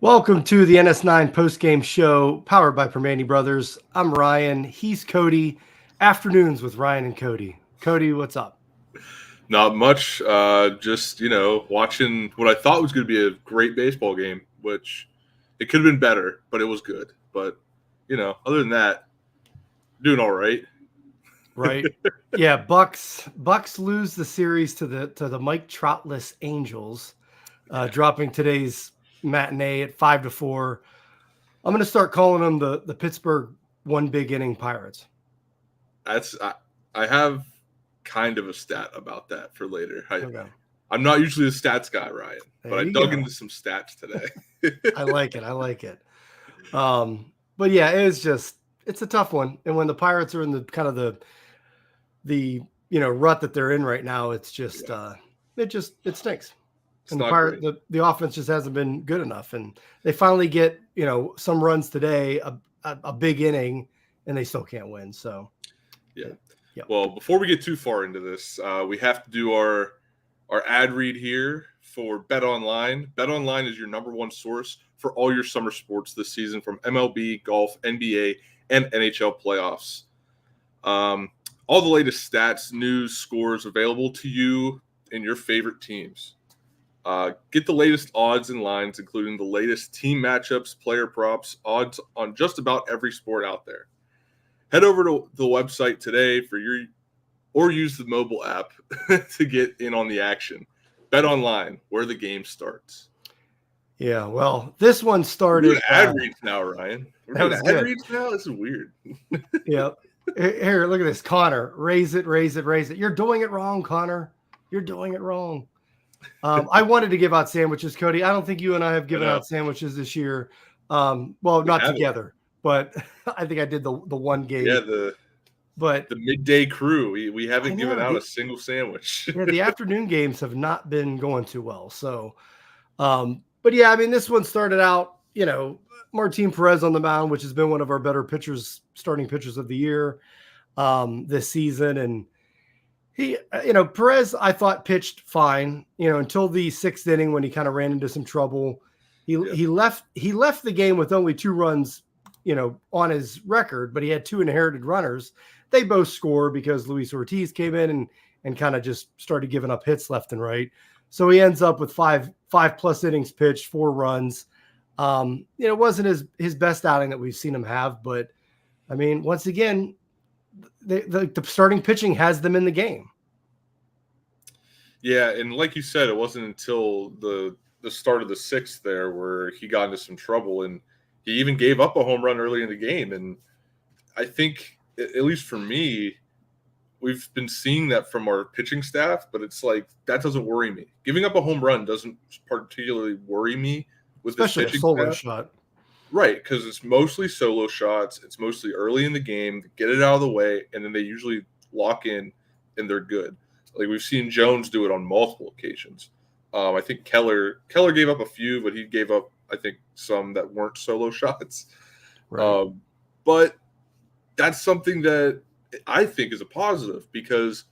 Welcome to the NS9 Postgame show powered by Primanti Brothers. I'm Ryan. He's Cody. Afternoons with Ryan and Cody. Cody, what's up? Not much. Just, watching what I thought was going to be a great baseball game, which it could have been better, but it was good. But, other than that, doing all right. Right. Yeah, Bucks lose the series to the Mike Troutless Angels, dropping today's matinee at 5-4. I'm going to start calling them the Pittsburgh one big inning Pirates. I have kind of a stat about that for later. Okay. I'm not usually a stats guy, Ryan, but I dug into some stats today. I like it. But yeah, it's a tough one. And when the Pirates are in the kind of the rut that they're in right now, it's just it stinks. And the offense just hasn't been good enough. And they finally get, some runs today, a big inning, and they still can't win. So, yeah. Well, before we get too far into this, we have to do our ad read here for Bet Online. Bet Online is your number one source for all your summer sports this season, from MLB, golf, NBA, and NHL playoffs. All the latest stats, news, scores available to you and your favorite teams. Get the latest odds and lines, including the latest team matchups, player props, odds on just about every sport out there. Head over to the website today or use the mobile app to get in on the action. Bet Online, where the game starts. Yeah, well, this one started. We're doing ad reads now, Ryan. We're doing ad reads now? This is weird. Yeah. Here, look at this. Connor, raise it. You're doing it wrong, Connor. You're doing it wrong. I wanted to give out sandwiches, Cody. I don't think you and I have given out sandwiches this year. Well, not together, but I think I did the one game. Yeah, the midday crew. We haven't given out a single sandwich. Yeah, the afternoon games have not been going too well. So, but yeah, I mean, this one started out, Martin Perez on the mound, which has been one of our better starting pitchers of the year this season, and he, Perez, I thought pitched fine, until the sixth inning when he kind of ran into some trouble. He left the game with only 2 runs, on his record, but he had 2 inherited runners. They both scored because Luis Ortiz came in and kind of just started giving up hits left and right. So he ends up with five plus innings pitched, 4 runs. It wasn't his best outing that we've seen him have, but I mean, once again, the starting pitching has them in the game. Yeah, and like you said, it wasn't until the start of the 6th there where he got into some trouble, and he even gave up a home run early in the game. And I think, at least for me, we've been seeing that from our pitching staff, but it's like that doesn't worry me. Giving up a home run doesn't particularly worry me with especially this pitching a solo staff. Shot. Right, because it's mostly solo shots. It's mostly early in the game, get it out of the way, and then they usually lock in, and they're good. Like we've seen Jones do it on multiple occasions. I think Keller gave up a few, but he gave up, I think, some that weren't solo shots. Right. But that's something that I think is a positive because,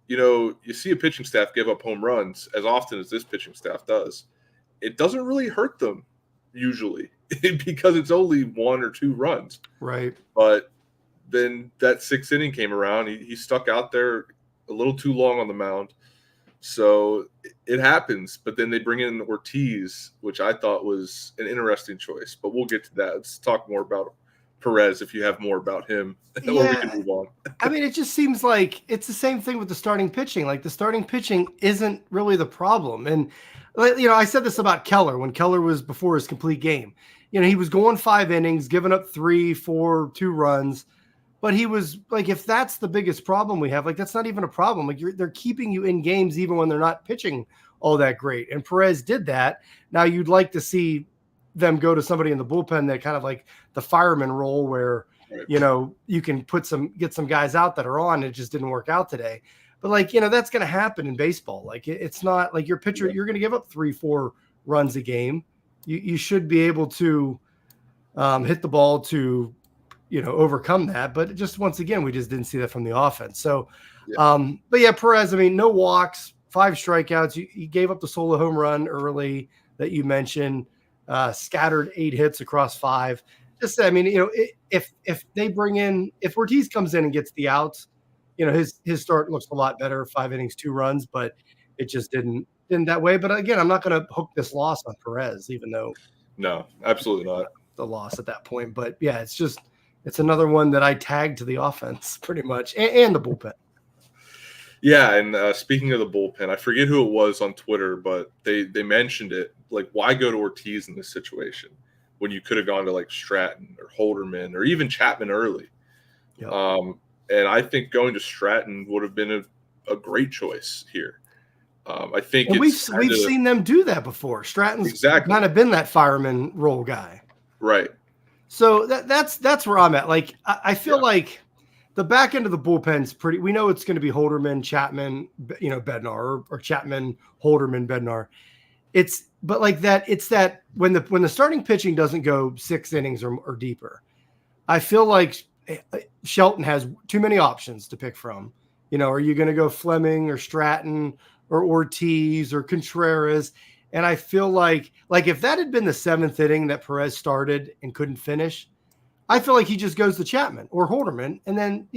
you see a pitching staff give up home runs as often as this pitching staff does. It doesn't really hurt them usually because it's only 1 or 2 runs. Right. But then that 6th inning came around. He stuck out there a little too long on the mound. So it happens. But then they bring in Ortiz, which I thought was an interesting choice. But we'll get to that. Let's talk more about Perez if you have more about him. Or we can move on. I mean, it just seems like it's the same thing with the starting pitching. Like the starting pitching isn't really the problem. And, I said this about Keller when Keller was before his complete game. He was going 5 innings, giving up 3, 4, 2 runs. But he was like, if that's the biggest problem we have, like that's not even a problem. Like they're keeping you in games even when they're not pitching all that great. And Perez did that. Now you'd like to see them go to somebody in the bullpen that kind of like the fireman role where, you can get some guys out that are on. It just didn't work out today. But like, that's going to happen in baseball. Like it's not like your pitcher, you're going to give up 3-4 runs a game. You should be able to hit the ball to, overcome that. But just once again, we just didn't see that from the offense. So, but yeah, Perez, I mean, no walks, 5 strikeouts. He gave up the solo home run early that you mentioned, scattered 8 hits across 5. Just, I mean, if Ortiz comes in and gets the outs, his start looks a lot better, 5 innings, 2 runs, but it just didn't that way. But again, I'm not going to hook this loss on Perez, even though. No, absolutely not. The loss at that point. But yeah, it's another one that I tagged to the offense pretty much and the bullpen. Yeah. And speaking of the bullpen, I forget who it was on Twitter, but they mentioned it. Like, why go to Ortiz in this situation when you could have gone to like Stratton or Holderman or even Chapman early? Yep. And I think going to Stratton would have been a great choice here. I think we've seen them do that before. Stratton's kind of been that fireman role guy. Right. So that's where I'm at. Like, I feel like the back end of the bullpen's pretty. We know it's going to be Holderman, Chapman, Bednar, or Chapman, Holderman, Bednar. But like that. It's that when the starting pitching doesn't go 6 innings or deeper, I feel like Shelton has too many options to pick from. Are you going to go Fleming or Stratton or Ortiz or Contreras? And I feel like if that had been the 7th inning that Perez started and couldn't finish, I feel like he just goes to Chapman or Holderman, and then,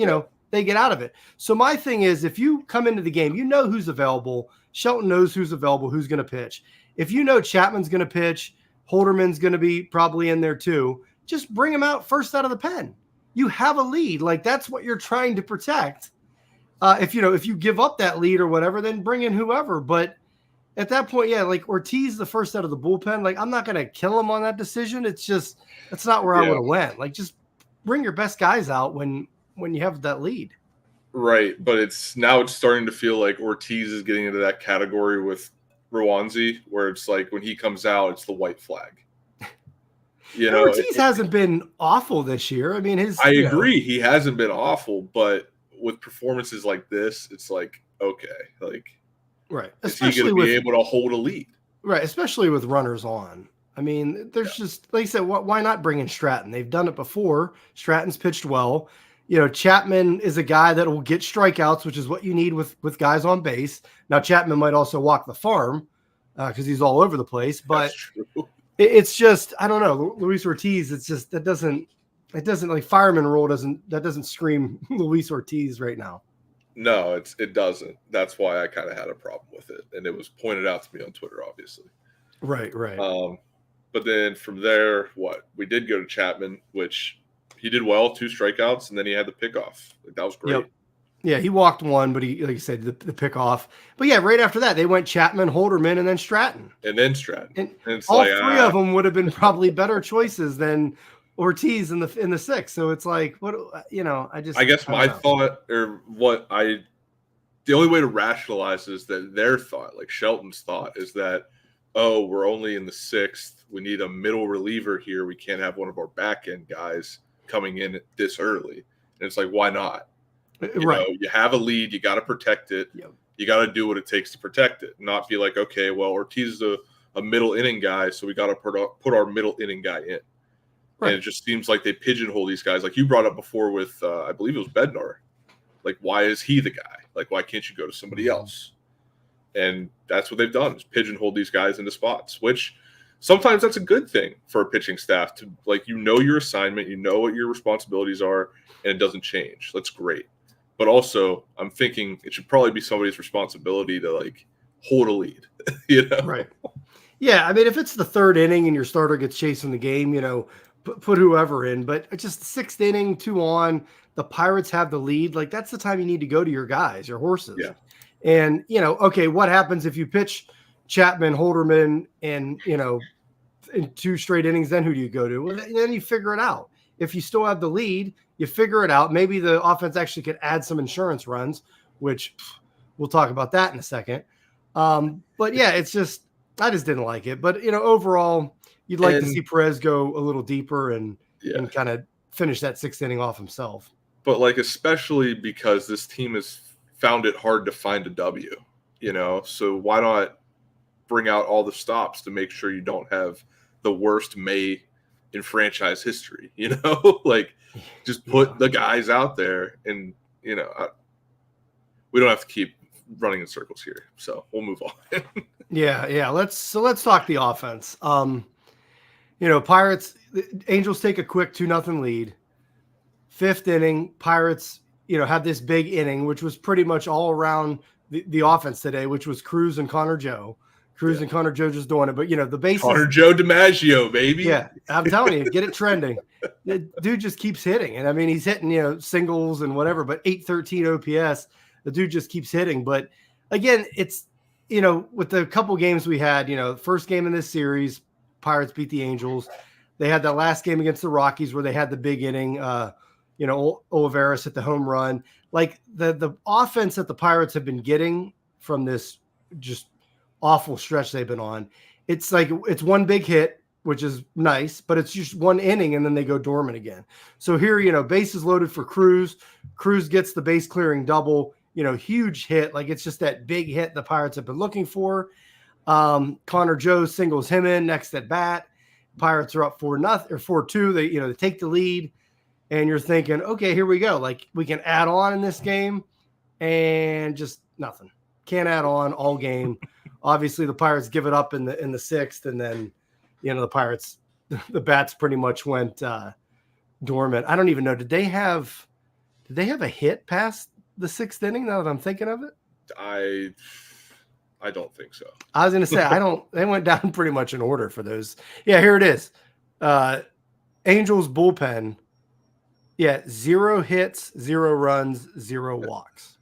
they get out of it. So my thing is, if you come into the game, who's available. Shelton knows who's available, who's going to pitch. If Chapman's going to pitch, Holderman's going to be probably in there too, just bring him out first out of the pen. You have a lead. Like, that's what you're trying to protect. If you give up that lead or whatever, then bring in whoever. But at that point, like Ortiz, the first out of the bullpen, like I'm not going to kill him on that decision. It's just, that's not where I would have went. Like, just bring your best guys out when you have that lead. Right. But it's starting to feel like Ortiz is getting into that category with Rowanzi, where it's like when he comes out, it's the white flag. Ortiz hasn't been awful this year. I mean, I agree. He hasn't been awful, but with performances like this, it's like, okay, like, right. Especially is he going to be able to hold a lead? Right. Especially with runners on. I mean, there's just, like I said, why not bring in Stratton? They've done it before. Stratton's pitched well. Chapman is a guy that will get strikeouts, which is what you need with guys on base. Now, Chapman might also walk the farm because he's all over the place, but it's just, I don't know. Luis Ortiz, it's just, it doesn't like fireman role doesn't scream Luis Ortiz right now. No, it doesn't. That's why I kind of had a problem with it. And it was pointed out to me on Twitter, obviously. Right. But then from there, we did go to Chapman, which he did well, 2 strikeouts, and then he had the pickoff. Like, that was great. Yep. Yeah, he walked one, but he, like you said, the pickoff. But yeah, right after that, they went Chapman, Holderman, and then Stratton. And it's all 3 of them would have been probably better choices than Ortiz in the 6th. So it's like, what, I guess my thought, or the only way to rationalize is that their thought, like Shelton's thought, is that, oh, we're only in the 6th. We need a middle reliever here. We can't have one of our back end guys coming in this early. And it's like, why not? You have a lead. You got to protect it. Yep. You got to do what it takes to protect it. Not be like, okay, well, Ortiz is a middle inning guy, so we got to put our middle inning guy in. Right. And it just seems like they pigeonhole these guys. Like you brought up before with, I believe it was Bednar. Like, why is he the guy? Like, why can't you go to somebody else? And that's what they've done, is pigeonhole these guys into spots, which sometimes that's a good thing for a pitching staff to, like, your assignment, what your responsibilities are, and it doesn't change. That's great. But also, I'm thinking it should probably be somebody's responsibility to, like, hold a lead, Right. Yeah, I mean, if it's the 3rd inning and your starter gets chasing the game, put whoever in. But it's just 6th inning, 2 on, the Pirates have the lead. Like, that's the time you need to go to your guys, your horses. Yeah. And, okay, what happens if you pitch Chapman, Holderman, and, in 2 straight innings, then who do you go to? Well, then you figure it out. If you still have the lead, you figure it out. Maybe the offense actually could add some insurance runs, which we'll talk about that in a second. But yeah, it's just I just didn't like it. But overall, you'd like to see Perez go a little deeper and kind of finish that 6th inning off himself. But especially because this team has found it hard to find a W, so why not bring out all the stops to make sure you don't have the worst May in franchise history, just put the guys out there and, we don't have to keep running in circles here. So we'll move on. Yeah. Let's talk the offense. Pirates, Angels take a quick 2-0 lead. 5th inning, Pirates, had this big inning, which was pretty much all around the offense today, which was Cruz and Connor Joe. And Connor Joe just doing it. But, the bases. Connor Joe DiMaggio, baby. Yeah, I'm telling you, get it trending. The dude just keeps hitting. And, I mean, he's hitting, singles and whatever, but 813 OPS. The dude just keeps hitting. But, again, it's, with the couple games we had, first game in this series, Pirates beat the Angels. They had that last game against the Rockies where they had the big inning. Olivares hit the home run. Like the offense that the Pirates have been getting from this just awful stretch they've been on, it's like it's one big hit, which is nice, but it's just one inning and then they go dormant again. So here, bases loaded for Cruz. Cruz gets the base clearing double, huge hit. Like it's just that big hit the Pirates have been looking for. Connor Joe singles him in next at bat. Pirates are up 4-0 or 4-2. They take the lead. And you're thinking, okay, here we go. Like we can add on in this game, and just nothing. Can't add on all game. Obviously, the Pirates give it up in the 6th, and then the Pirates, the bats pretty much went dormant. I don't even know. Did they have a hit past the 6th inning? Now that I'm thinking of it, I don't think so. I was going to say They went down pretty much in order for those. Yeah, here it is. Angels bullpen. Yeah, 0 hits, 0 runs, 0 walks.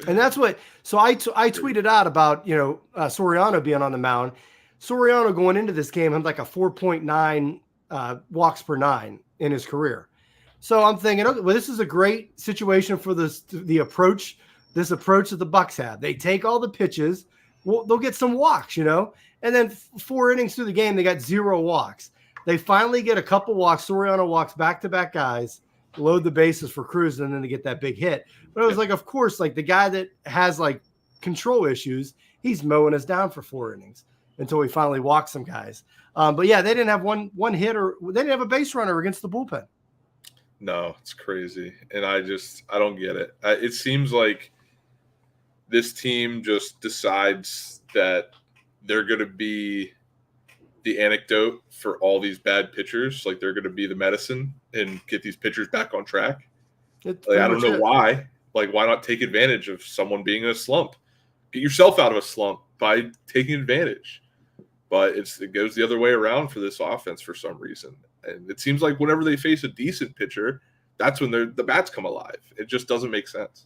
And that's what – so I tweeted out about, Soriano being on the mound. Soriano going into this game had like a 4.9 walks per 9 in his career. So I'm thinking, okay, well, this is a great situation for the approach that the Bucks have. They take all the pitches. Well, they'll get some walks, and then 4 innings through the game, they got 0 walks. They finally get a couple walks. Soriano walks back-to-back guys, load the bases for Cruz, and then they get that big hit. But it was like, of course, like the guy that has like control issues, he's mowing us down for 4 innings until he finally walks some guys. But yeah, they didn't have one hit or they didn't have a base runner against the bullpen. No, it's crazy. And I don't get it. It seems like this team just decides that they're going to be the anecdote for all these bad pitchers. Like they're going to be the medicine and get these pitchers back on track. I don't know why. Like, why not take advantage of someone being in a slump? Get yourself out of a slump by taking advantage. But it goes the other way around for this offense for some reason. And it seems like whenever they face a decent pitcher, that's when the bats come alive. It just doesn't make sense.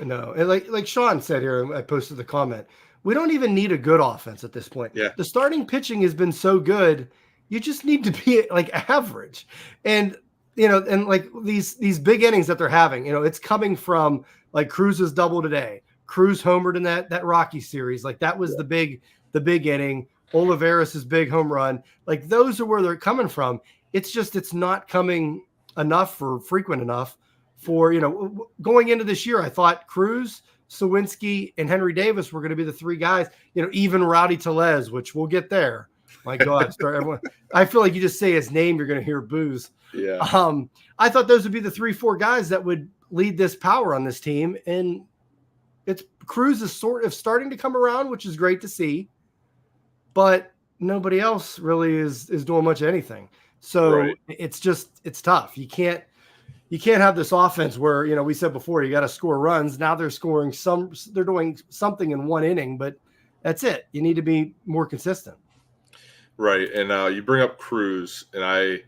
No, and like Sean said here, I posted the comment. We don't even need a good offense at this point. Yeah. The starting pitching has been so good. You just need to be like average. And, and like these big innings that they're having, it's coming from like Cruz's double today. Cruz homered in that Rocky series. Like that was the big inning. Olivares' big home run. Like those are where they're coming from. It's not coming enough or frequent enough for, going into this year. I thought Cruz, Sawinski, and Henry Davis were going to be the 3 guys, even Rowdy Tellez, which we'll get there. My God, I feel like you just say his name, you're going to hear boos. Yeah. I thought those would be the 3-4 guys that would lead this power on this team. And Cruz is sort of starting to come around, which is great to see, but nobody else really is doing much of anything. So It's tough. You can't have this offense where, we said before, you got to score runs. Now they're doing something in 1 inning, but that's it. You need to be more consistent. Right. And you bring up Cruz, and I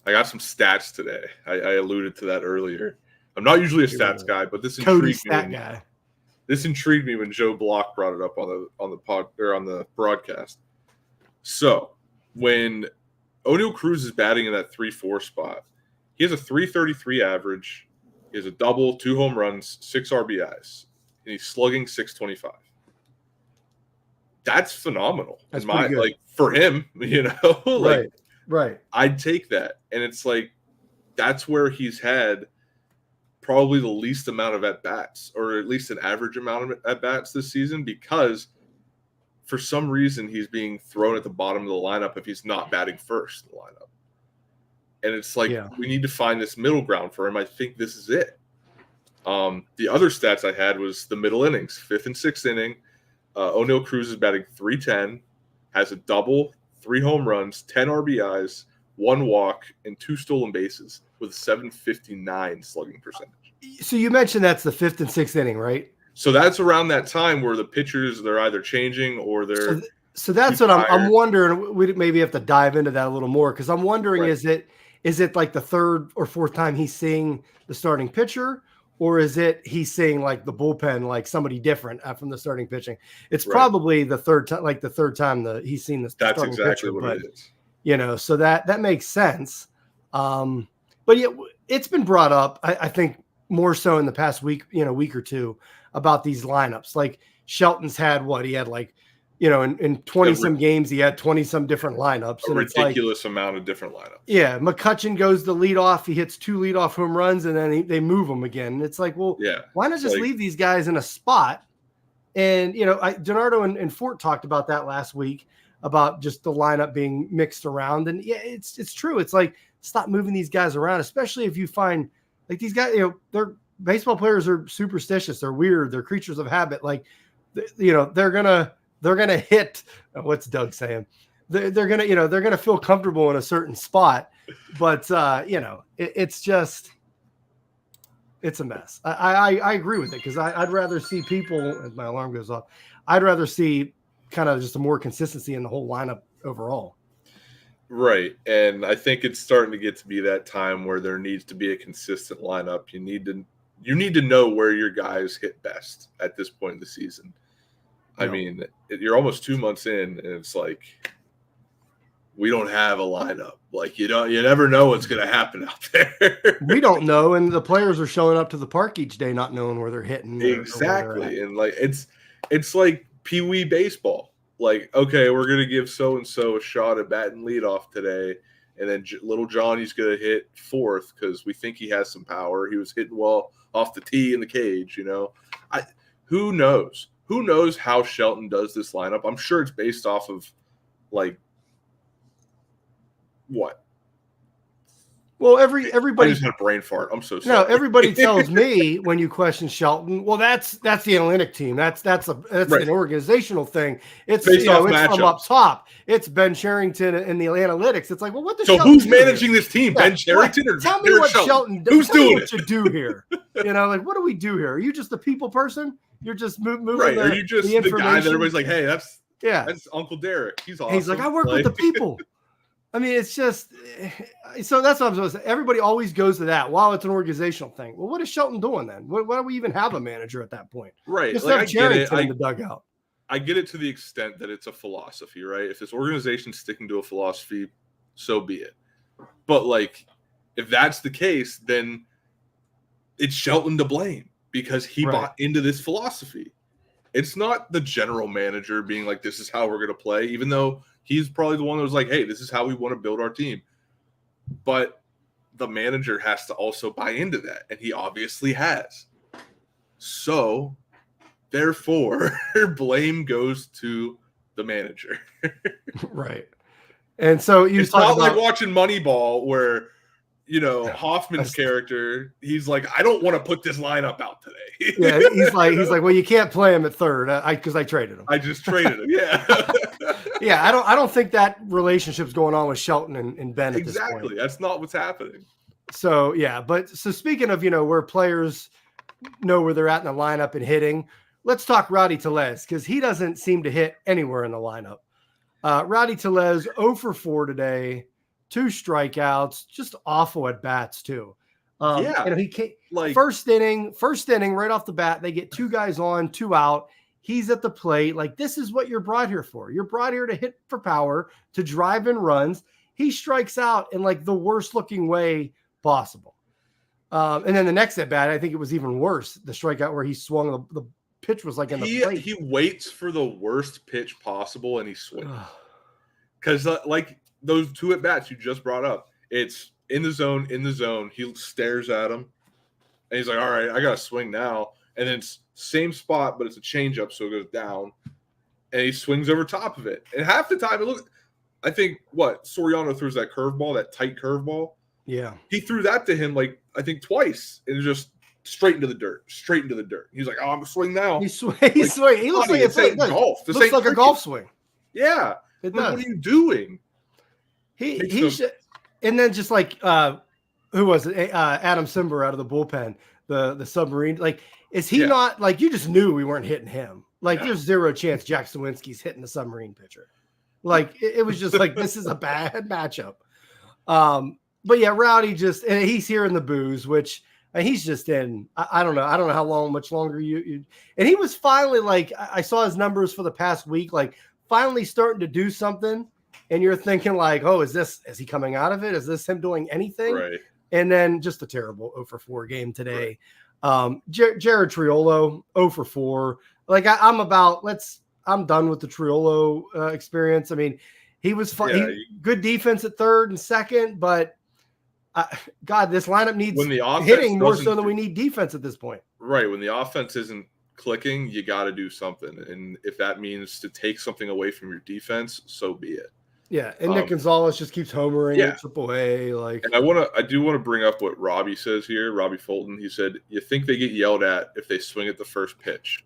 got some stats today. I alluded to that earlier. I'm not usually a stats guy, but this intrigued me. This intrigued me when Joe Block brought it up on the broadcast. So when Oneil Cruz is batting in that 3-4 spot, he has a 333 average. He has a double, 2 home runs, 6 RBIs. and he's slugging .625. That's phenomenal. That's pretty good. Like for him, like right. I'd take that. And it's like that's where he's had probably the least amount of at-bats, or at least an average amount of at-bats this season, because for some reason he's being thrown at the bottom of the lineup if he's not batting first in the lineup. And it's like we need to find this middle ground for him. I think this is it. The other stats I had was the middle innings, 5th and 6th inning. O'Neal Cruz is batting .310, has a double, 3 home runs, 10 RBIs, 1 walk, and 2 stolen bases with a .759 slugging percentage. So you mentioned that's the 5th and 6th inning, right? So that's around that time where the pitchers, they're either changing or they're so that's what I'm wondering. We maybe have to dive into that a little more, because I'm wondering, is it like the 3rd or 4th time he's seeing the starting pitcher? Or is it he's seeing like the bullpen, like somebody different from the starting pitching? It's probably the 3rd time, like the 3rd time he's seen the starting pitcher. That's exactly what it is. So that makes sense. But yeah, it's been brought up, I think, more so in the past week or two, about these lineups. Like Shelton's had he had like, in 20 some games, he had 20 some different lineups. A ridiculous amount of different lineups. Yeah. McCutchen goes to lead off. He hits 2 leadoff home runs, and then they move him again. It's like, well, why not just leave these guys in a spot? And, Donardo and Fort talked about that last week, about just the lineup being mixed around. And yeah, it's true. It's like, stop moving these guys around, especially if you find like these guys, they're baseball players are superstitious. They're weird. They're creatures of habit. Like, they're going to hit, what's Doug saying? They're going to, they're going to feel comfortable in a certain spot, but it's a mess. I agree with it, because I'd rather see people, as my alarm goes off, I'd rather see kind of just a more consistency in the whole lineup overall. Right. And I think it's starting to get to be that time where there needs to be a consistent lineup. You need to know where your guys hit best at this point in the season. I mean, you're almost 2 months in, and it's like, we don't have a lineup. Like, you never know what's going to happen out there. We don't know. And the players are showing up to the park each day, not knowing where they're hitting. Exactly. And like, it's like Pee Wee baseball. Like, okay, we're going to give so-and-so a shot at batting leadoff today. And then little Johnny's going to hit 4th because we think he has some power. He was hitting well off the tee in the cage, Who knows? Who knows how Shelton does this lineup? I'm sure it's based off of, like, what? Well, everybody. I just had a brain fart. I'm so sorry. No, everybody tells me when you question Shelton, well, that's the analytic team. That's an organizational thing. It's based off it's matchups. From up top. It's Ben Cherington and the analytics. It's like, well, what does Shelton who's managing this team? Ben Cherington or tell me what Shelton does? Who's doing what you do here? Like, what do we do here? Are you just the people person? You're just moving right? Are you just the guy that everybody's like, hey, that's Uncle Derek. He's awesome. He's like, I work with the people. I mean, it's just so that's what I'm supposed to say. Everybody always goes to that. Wow, it's an organizational thing. Well, what is Shelton doing then? Why do we even have a manager at that point? Right. Just have Cherington in the dugout. I get it to the extent that it's a philosophy, right? If this organization's sticking to a philosophy, so be it. But like, if that's the case, then it's Shelton to blame because he bought into this philosophy. It's not the general manager being like, this is how we're going to play, even though he's probably the one that was like, hey, this is how we want to build our team. But the manager has to also buy into that, and he obviously has. So, therefore, blame goes to the manager. Right. And so it's not like watching Moneyball where, Hoffman's character, he's like, I don't want to put this lineup out today. Yeah, he's like, well, you can't play him at 3rd because I traded him. I just traded him. Yeah. Yeah, I don't think that relationship's going on with Shelton and Ben at this point. Exactly. That's not what's happening. So, yeah, so speaking of, where players know where they're at in the lineup and hitting, let's talk Rowdy Tellez, because he doesn't seem to hit anywhere in the lineup. Rowdy Tellez 0 for 4 today, 2 strikeouts, just awful at bats too. He came first inning right off the bat. They get 2 guys on, 2 out. He's at the plate. Like, this is what you're brought here for. You're brought here to hit for power, to drive in runs. He strikes out in like the worst looking way possible. And then the next at bat, I think it was even worse. The strikeout where he swung the pitch was like in the plate. He waits for the worst pitch possible and he swings. Because like those 2 at bats you just brought up, it's in the zone. He stares at him, and he's like, "All right, I got to swing now." And then it's same spot, but it's a changeup, so it goes down, and he swings over top of it. And half the time, I think Soriano throws that curveball, that tight curveball. Yeah, he threw that to him like I think twice, and it just straight into the dirt. He's like, "Oh, I'm gonna swing now." He looks like it's like golf. This looks like a golf swing. Yeah, it does. What are you doing? And then just like who was it? Adam Simber out of the bullpen, the submarine. Like, is he not like, you just knew we weren't hitting him? Like, there's zero chance Jack Sawinski's hitting the submarine pitcher. Like, it was just like, this is a bad matchup. But yeah, Rowdy and he's here in the booze, which he's just in. I don't know how much longer you. And he was finally like, I saw his numbers for the past week, like finally starting to do something. And you're thinking like, oh, is he coming out of it? Is this him doing anything? Right. And then just a terrible 0-for-4 game today. Right. Jared Triolo, 0-for-4. Like I'm done with the Triolo experience. I mean, he was fun. Yeah, good defense at third and second, but God, this lineup needs hitting more so than we need defense at this point. Right. When the offense isn't clicking, you got to do something. And if that means to take something away from your defense, so be it. Yeah, and Nick Gonzalez just keeps homering at AAA. Like, and I do want to bring up what Robbie says here. Robbie Fulton. He said, "You think they get yelled at if they swing at the first pitch?"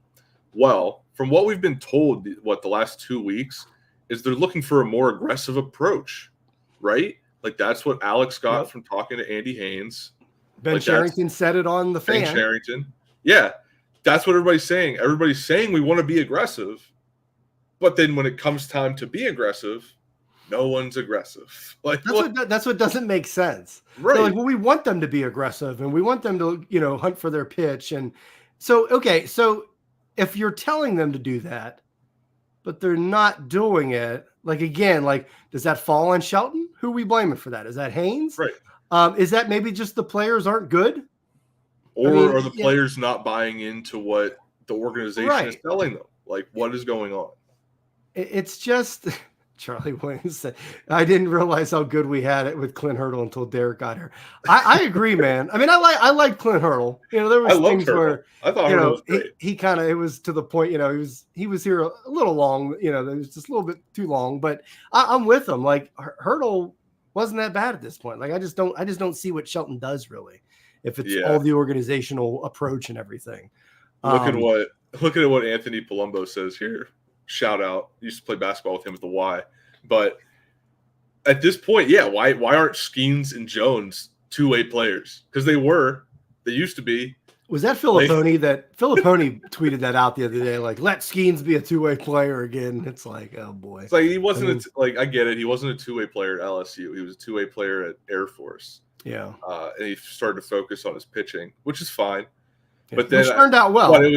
Well, from what we've been told, the last 2 weeks is they're looking for a more aggressive approach, right? Like that's what Alex got from talking to Andy Haynes. Ben Sherrington said it on the fan. Ben Sherrington, yeah, that's what everybody's saying. Everybody's saying we want to be aggressive, but then when it comes time to be aggressive, no one's aggressive. Like that's what doesn't make sense. Right. They're like, well, we want them to be aggressive and we want them to, hunt for their pitch. And so, okay. So if you're telling them to do that, but they're not doing it, like, again, like, does that fall on Shelton? Who are we blaming for that? Is that Haynes? Right. Is that maybe just the players aren't good? Or are the players not buying into what the organization is telling them? Like, what is going on? It's just... Charlie Williams said, I didn't realize how good we had it with Clint Hurdle until Derek got here. I agree, man. I mean, I like Clint Hurdle. There was things where I thought Hurdle was great. He kind of, it was to the point, he was here a little long, it was just a little bit too long, but I'm with him. Like, Hurdle wasn't that bad at this point. Like, I just don't see what Shelton does really, if it's all the organizational approach and everything. Look at what Anthony Palumbo says here. Shout out. Used to play basketball with him at the Y. But at this point, why aren't Skeens and Jones two-way players? Because they used to be. Was that Filipponi Filipponi tweeted that out the other day? Like, let Skeens be a two-way player again. It's like, oh boy. It's like he wasn't I get it. He wasn't a two-way player at LSU. He was a two-way player at Air Force. Yeah. And he started to focus on his pitching, which is fine. But then it turned out well. But it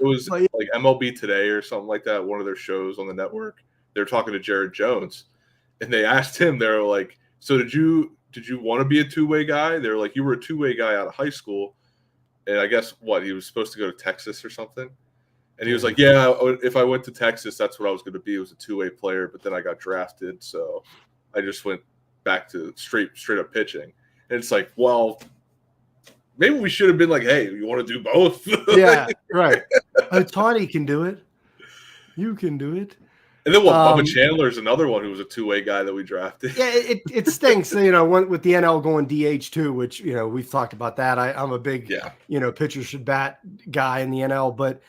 was like MLB Today or something like that, one of their shows on the network. They were talking to Jared Jones, and they asked him, they were like, so did you want to be a two-way guy? They were like, you were a two-way guy out of high school, and I guess he was supposed to go to Texas or something. And he was like, yeah, if I went to Texas, that's what I was going to be. It was a two-way player, but then I got drafted, so I just went back to straight up pitching. And it's like, well, maybe we should have been like, hey, you want to do both? Yeah, right. Tawny can do it. You can do it. And then Bubba Chandler is another one who was a two-way guy that we drafted. Yeah, it stinks, with the NL going DH too, which, we've talked about that. I'm a big, pitcher should bat guy in the NL, but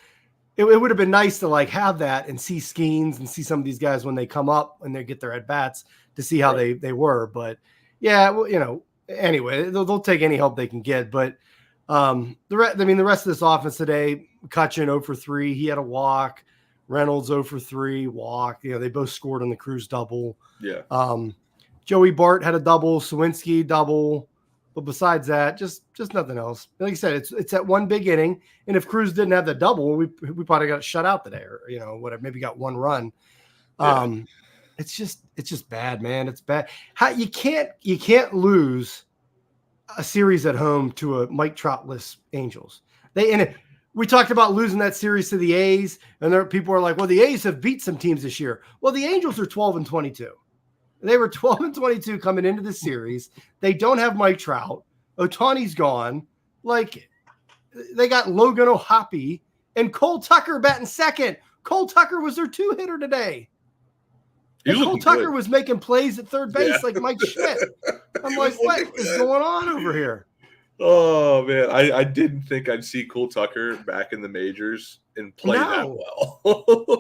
it would have been nice to have that and see Skeens and see some of these guys when they come up and they get their at-bats to see how they were. But yeah, well, anyway, they'll take any help they can get. But the rest of this offense today, Cutchin 0-for-3, he had a walk. Reynolds 0-for-3, walk. They both scored on the Cruz double. Yeah. Joey Bart had a double, Sawinski double. But besides that, just nothing else. Like I said, it's that one big inning. And if Cruz didn't have the double, we probably got shut out today, or whatever, maybe got one run. Yeah. It's just bad, man. It's bad. You can't lose a series at home to a Mike Troutless Angels. we talked about losing that series to the A's, and there people are like, well, the A's have beat some teams this year. Well, the Angels are 12-22. They were 12-22 coming into the series. They don't have Mike Trout. Ohtani's gone. Like, they got Logan O'Hoppe and Cole Tucker batting second. Cole Tucker was their 2-hitter today. And Cole Tucker was making plays at third base like Mike Schmidt. I'm like, what is going on over here? Oh, man. I didn't think I'd see Cole Tucker back in the majors and play that well.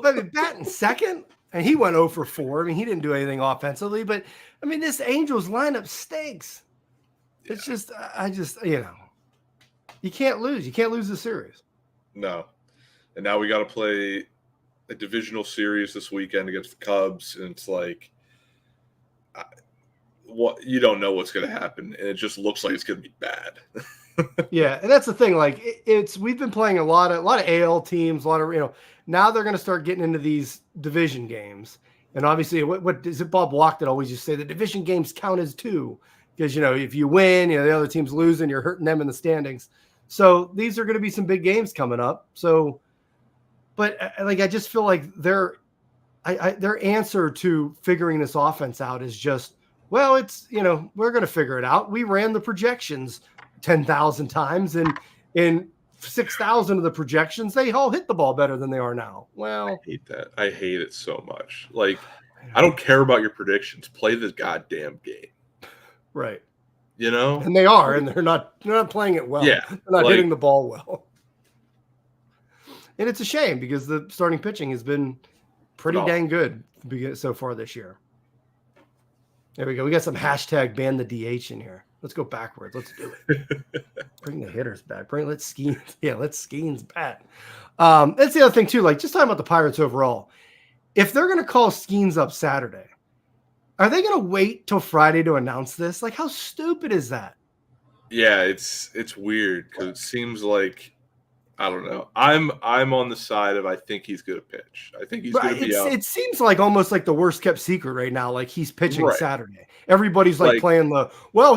But batting second, and he went 0 for 4. I mean, he didn't do anything offensively, but, I mean, this Angels lineup stinks. It's just, you can't lose. You can't lose the series. No. And now we got to play a divisional series this weekend against the Cubs, and it's like, what, you don't know what's going to happen, and it just looks like it's going to be bad. Yeah, and that's the thing. Like, we've been playing a lot of AL teams, a lot of now they're going to start getting into these division games, and obviously, what is it? Bob Walk that always used to say the division games count as 2 because if you win, the other team's losing, you're hurting them in the standings. So these are going to be some big games coming up. So, but I just feel like their answer to figuring this offense out is just, well, it's, we're going to figure it out. We ran the projections 10,000 times, and in 6,000 of the projections, they all hit the ball better than they are now. Well, I hate that. I hate it so much. Like, I don't care about your predictions. Play the goddamn game. Right. And they are, and they're not playing it well. Yeah. They're not hitting the ball well. And it's a shame because the starting pitching has been pretty dang good so far this year. There we go. We got some hashtag ban the DH in here. Let's go backwards. Let's do it. Bring the hitters back. Let's Skeens back. That's the other thing too. Like, just talking about the Pirates overall. If they're going to call Skeens up Saturday, are they going to wait till Friday to announce this? Like, how stupid is that? Yeah, it's weird because it seems like, I don't know. I'm on the side of I think he's going to pitch. I think he's going to be out. It seems like almost like the worst kept secret right now. Like, he's pitching Saturday. Everybody's like playing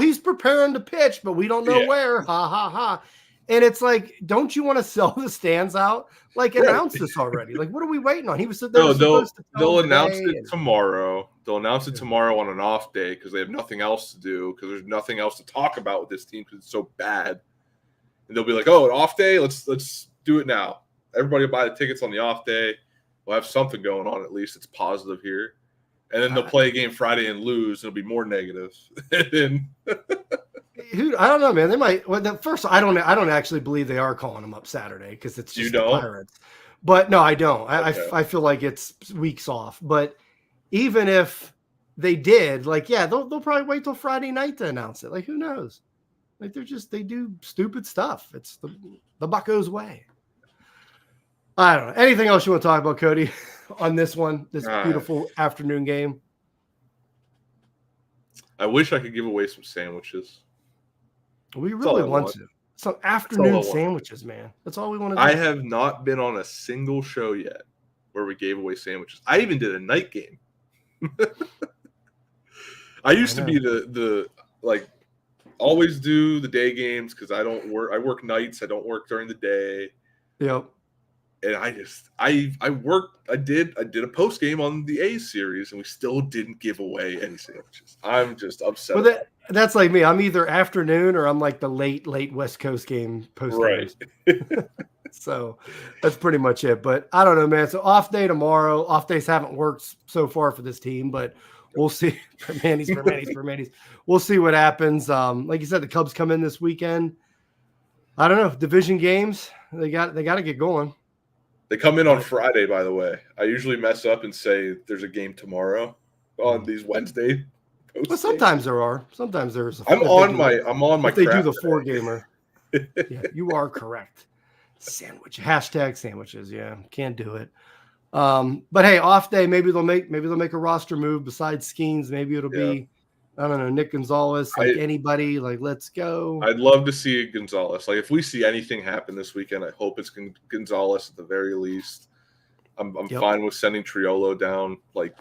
he's preparing to pitch, but we don't know where. Ha ha ha. And it's like, don't you want to sell the stands out? Like, announce this already. Like, what are we waiting on? He was supposed to they'll announce it tomorrow. They'll announce it tomorrow on an off day because they have nothing else to do, because there's nothing else to talk about with this team because it's so bad. And they'll be like, oh, an off day? Let's do it now. Everybody will buy the tickets on the off day. We'll have something going on, at least. It's positive here. And then they'll play a game Friday and lose, and it'll be more negative. I don't know, man. They might. Well, first, I don't actually believe they are calling them up Saturday because it's just the Pirates. But no, I don't. I feel like it's weeks off. But even if they did, they'll probably wait till Friday night to announce it. Like, who knows? Like, they do stupid stuff. It's the Buccos way. I don't know. Anything else you want to talk about, Cody, on this beautiful afternoon game? I wish I could give away some sandwiches. We really want to. Some afternoon sandwiches, man. That's all we want to do. I have not been on a single show yet where we gave away sandwiches. I even did a night game. I used to be the always do the day games because I don't work. I work nights. I don't work during the day. Yep. And I did a post game on the A series, and we still didn't give away any sandwiches. I'm just upset. Well, that's like me. I'm either afternoon or I'm like the late West Coast game post game. Right. So that's pretty much it. But I don't know, man. So off day tomorrow. Off days haven't worked so far for this team, but we'll see. Primanti's. We'll see what happens. Like you said, the Cubs come in this weekend. I don't know. Division games. They got to get going. They come in on Friday, by the way. I usually mess up and say there's a game tomorrow on these Wednesday. Well, sometimes there are. Sometimes there's. I'm on my. They do the 4-gamer. Yeah, you are correct. Hashtag sandwiches. Yeah, can't do it. But hey, off day. Maybe they'll make a roster move besides Skeens. Maybe it'll be, I don't know, Nick Gonzalez, anybody. Like, let's go. I'd love to see Gonzalez. Like, if we see anything happen this weekend, I hope it's Gonzalez at the very least. I'm fine with sending Triolo down. Like,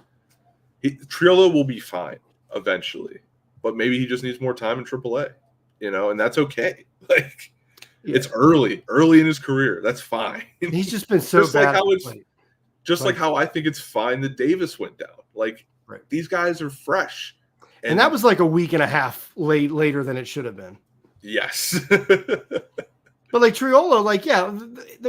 Triolo will be fine eventually, but maybe he just needs more time in AAA, and that's okay. Like, Yeah. It's early in his career. That's fine. He's just been so just bad. Like how I think it's fine that Davis went down. Like these guys are fresh. And that was like a week and a half later than it should have been. Yes. But like Triolo, like, yeah,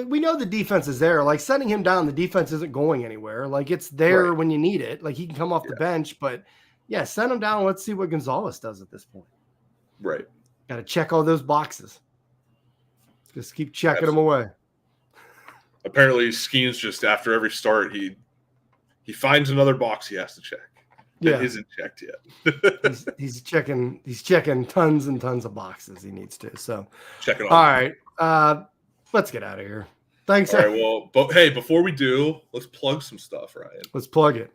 we know the defense is there. Like setting him down, the defense isn't going anywhere. Like it's there when you need it. Like he can come off the bench, but yeah, send him down. Let's see what Gonzalez does at this point. Right. Got to check all those boxes. Just keep checking them away. Apparently, Skeens just after every start, he finds another box he has to check. That isn't checked yet. he's checking tons and tons of boxes he needs to. So check it all right. Let's get out of here. Thanks. All right. Well, but hey, before we do, let's plug some stuff, Ryan. Let's plug it.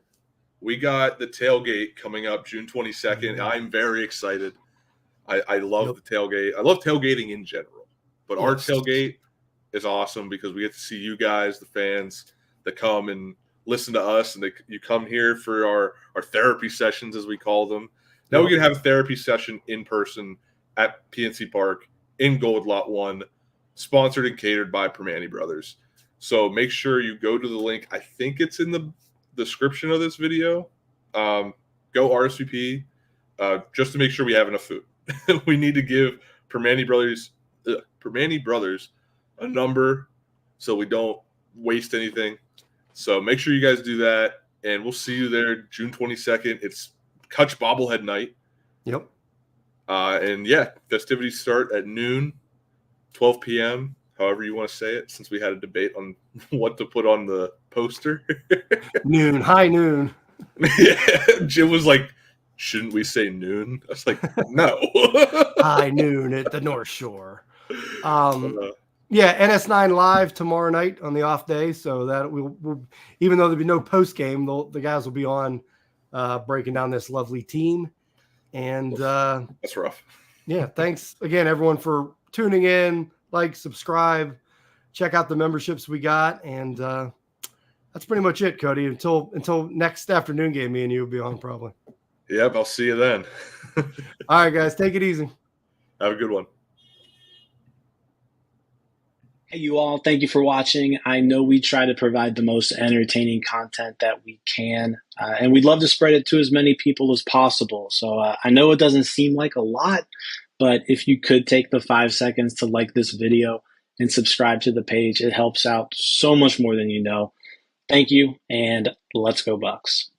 We got the tailgate coming up June 22nd. I'm very excited. I love the tailgate. I love tailgating in general, but our tailgate is awesome because we get to see you guys, the fans, that come and listen to us, and you come here for our therapy sessions, as we call them. Now we can have a therapy session in person at PNC Park in Gold Lot 1, sponsored and catered by Primanti Brothers. So make sure you go to the link. I think it's in the description of this video. Go RSVP just to make sure we have enough food. We need to give Primanti Brothers a number so we don't waste anything. So make sure you guys do that, and we'll see you there June 22nd. It's Kutch bobblehead night. Yep. And yeah, festivities start at noon, 12 p.m., however you want to say it, since we had a debate on what to put on the poster. High noon. Yeah, Jim was like, shouldn't we say noon? I was like, no. High noon at the North Shore. Yeah, NS9 live tomorrow night on the off day. So that we'll even though there'll be no post game, the guys will be on breaking down this lovely team. And that's rough. Yeah, thanks again, everyone, for tuning in. Like, subscribe, check out the memberships we got, and that's pretty much it, Cody. Until next afternoon game, me and you will be on probably. Yep, I'll see you then. All right, guys, take it easy. Have a good one. Hey, you all. Thank you for watching. I know we try to provide the most entertaining content that we can, and we'd love to spread it to as many people as possible. So I know it doesn't seem like a lot, but if you could take the 5 seconds to like this video and subscribe to the page, it helps out so much more than you know. Thank you, and let's go Bucks.